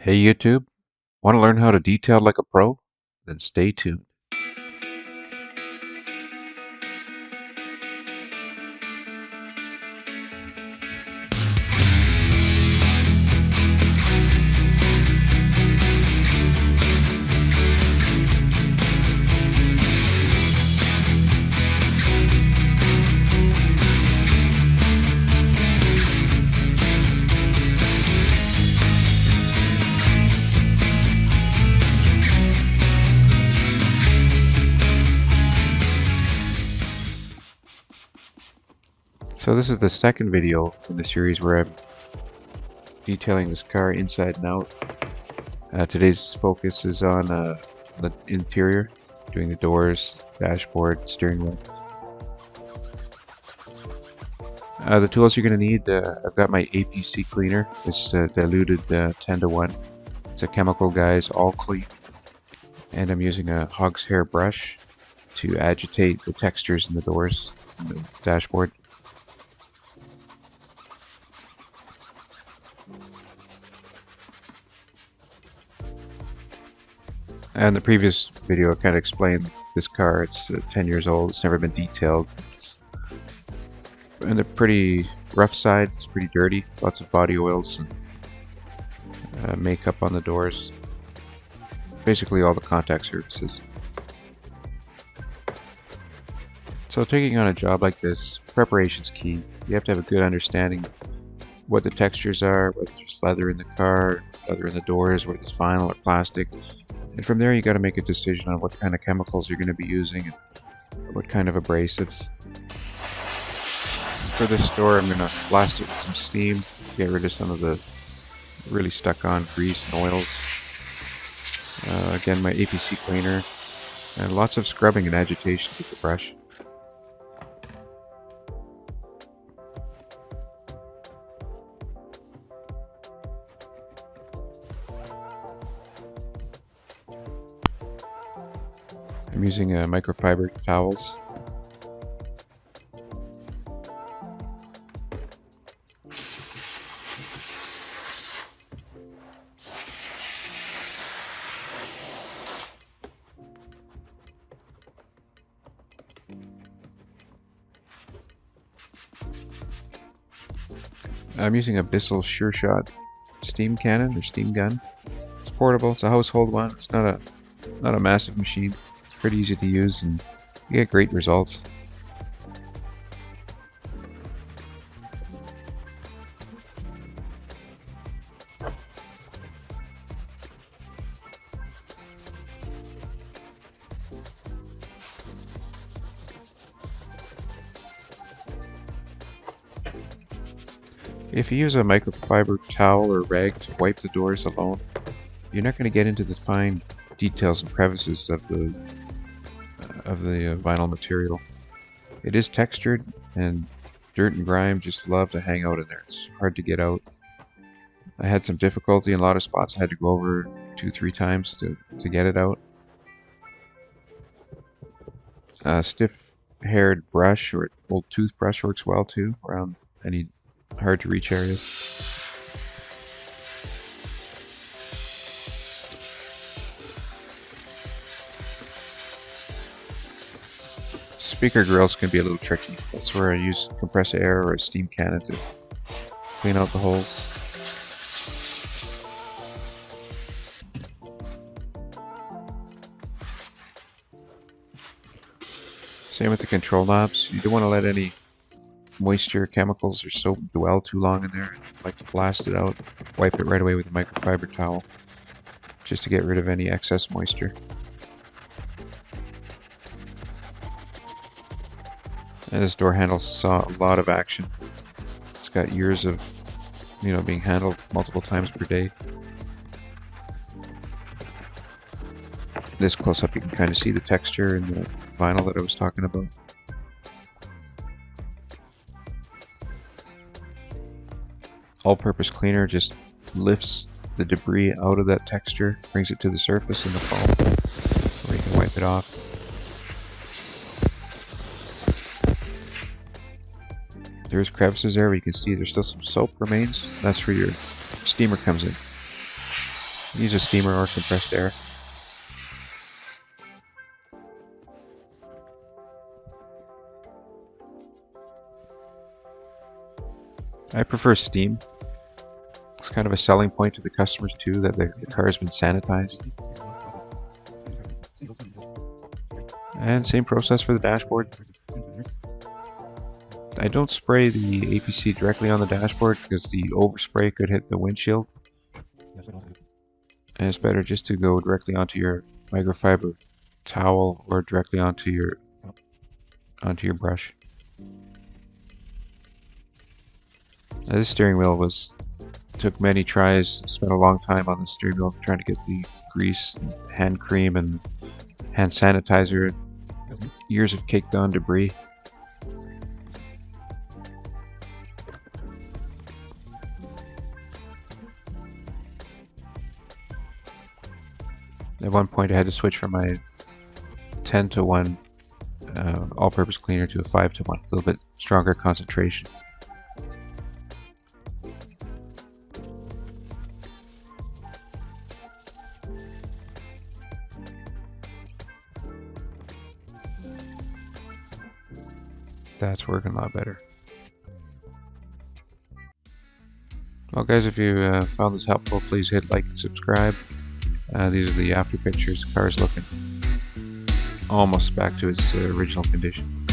Hey YouTube, want to learn how to detail like a pro? Then stay tuned. So this is the second video in the series where I'm detailing this car inside and out. Today's focus is on the interior, doing the doors, dashboard, steering wheel. The tools you're going to need, I've got my APC cleaner. It's diluted 10 to 1. It's a Chemical Guys All Clean. And I'm using a hog's hair brush to agitate the textures in the doors and the dashboard. And the previous video I kind of explained this car. It's 10 years old. It's never been detailed. It's on the pretty rough side. It's pretty dirty. Lots of body oils and makeup on the doors. Basically all the contact surfaces. So taking on a job like this, preparation's key. You have to have a good understanding of what the textures are, whether there's leather in the car, leather in the doors, whether it's vinyl or plastic. And from there you got to make a decision on what kind of chemicals you're going to be using and what kind of abrasives. For this door I'm going to blast it with some steam, get rid of some of the really stuck on grease and oils. Again, my APC cleaner, and lots of scrubbing and agitation with the brush. I'm using microfiber towels. I'm using a Bissell Sure Shot steam cannon or steam gun. It's portable. It's a household one. It's not a massive machine. It's pretty easy to use and you get great results. If you use a microfiber towel or rag to wipe the doors alone, you're not going to get into the fine details and crevices of the vinyl material. It is textured, and dirt and grime just love to hang out in there. It's hard to get out. I had some difficulty in a lot of spots. I had to go over 2-3 times to get it out. A stiff-haired brush or old toothbrush works well too around any hard to reach areas. Speaker grills can be a little tricky. That's where I use compressed air or a steam cannon to clean out the holes. Same with the control knobs. You don't want to let any moisture, chemicals, or soap dwell too long in there. I like to blast it out, wipe it right away with a microfiber towel, just to get rid of any excess moisture. And this door handle saw a lot of action. It's got years of, being handled multiple times per day. This close up you can kind of see the texture and the vinyl that I was talking about. All-purpose cleaner just lifts the debris out of that texture, brings it to the surface in the foam, where you can wipe it off. There's crevices there where you can see there's still some soap remains. That's where your steamer comes in. Use a steamer or compressed air. I prefer steam. It's kind of a selling point to the customers too, that the car has been sanitized. And same process for the dashboard. I don't spray the APC directly on the dashboard because the overspray could hit the windshield. And it's better just to go directly onto your microfiber towel or directly onto your brush. Now, this steering wheel took many tries. Spent a long time on the steering wheel trying to get the grease, hand cream, and hand sanitizer. Years of caked on debris. At one point I had to switch from my 10-to-1 all-purpose cleaner to a 5-to-1, a little bit stronger concentration. That's working a lot better. Well guys, if you found this helpful, please hit like and subscribe. These are the after pictures. The car is looking almost back to its original condition.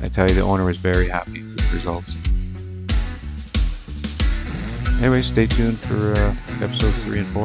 I tell you, the owner was very happy with the results. Anyway, stay tuned for episodes 3 and 4.